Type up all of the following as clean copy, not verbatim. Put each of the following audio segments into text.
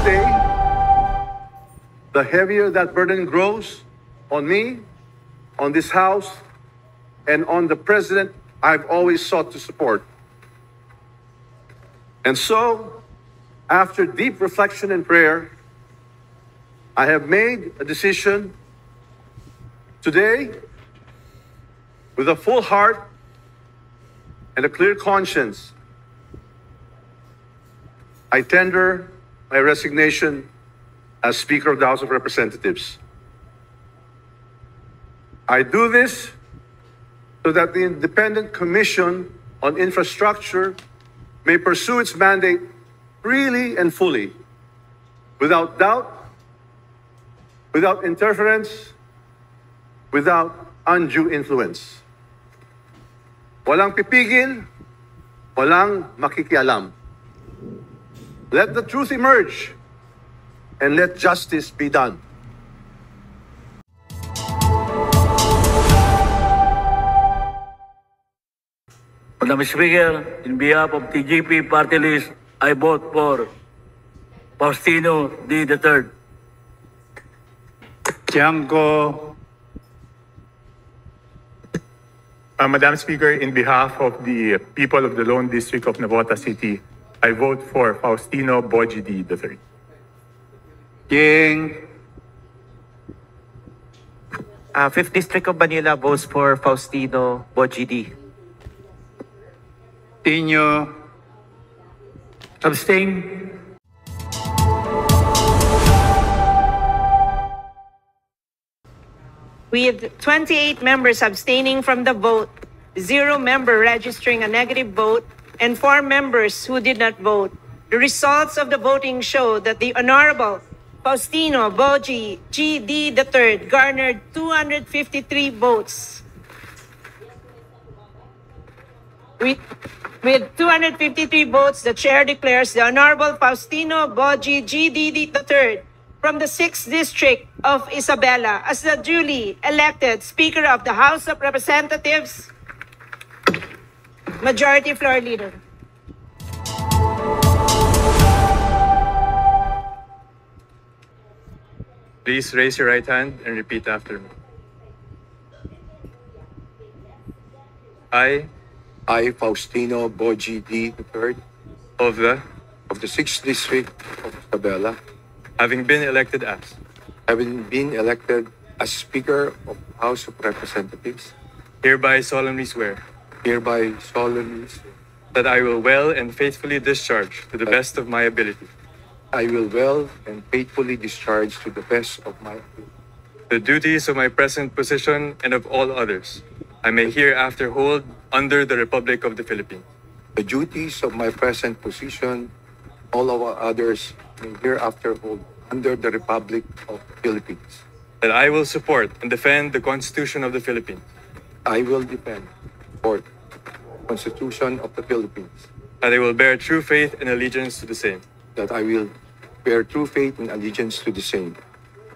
day, the heavier that burden grows on me, on this House, and on the President I've always sought to support. And so, after deep reflection and prayer, I have made a decision today with a full heart and a clear conscience. I tender my resignation as Speaker of the House of Representatives. I do this so that the Independent Commission on Infrastructure may pursue its mandate freely and fully, without doubt, without interference, without undue influence. Walang pipigil, walang makikialam. Let the truth emerge and let justice be done. Madam Speaker, in behalf of TGP Party List, I vote for Faustino D. III. Tiangco. Madam Speaker, in behalf of the people of the Lone District of Navotas City, I vote for Faustino Boji D. III. Ying. 5th District of Manila votes for Faustino Boji D. Tino. Abstain. With 28 members abstaining from the vote, 0 member registering a negative vote, and 4 members who did not vote, the results of the voting show that the Honorable Faustino Boji G.D. III garnered 253 votes. With 253 votes, the Chair declares the Honorable Faustino Boji G.D. III from the 6th District of Isabela as the duly elected Speaker of the House of Representatives. Majority Floor Leader. Please raise your right hand and repeat after me. I, Faustino Boji D. III, of the, of the 6th District of Isabela, having been elected as Speaker of the House of Representatives, hereby solemnly swear that I will well and faithfully discharge to the best of my ability I will well and faithfully discharge to the best of my ability the duties of my present position and of all others I may hereafter hold under the Republic of the Philippines. the duties of my present position, all our others may hereafter hold under the Republic of the Philippines. That I will support and defend the Constitution of the Philippines. I will defend and support the Constitution of the Philippines. That I will bear true faith and allegiance to the same. That I will bear true faith and allegiance to the same.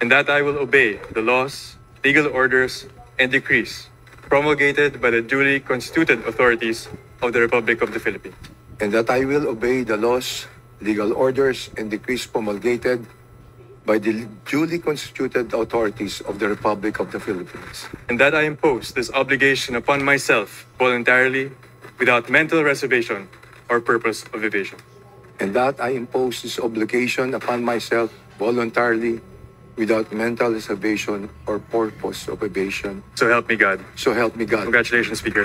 And that I will obey the laws, legal orders, and decrees promulgated by the duly constituted authorities of the Republic of the Philippines. And that I will obey the laws, legal orders, and decrees promulgated by the duly constituted authorities of the Republic of the Philippines. And that I impose this obligation upon myself voluntarily, without mental reservation or purpose of evasion. And that I impose this obligation upon myself voluntarily, without mental reservation or purpose of evasion. So help me God. So help me God. Congratulations, Speaker.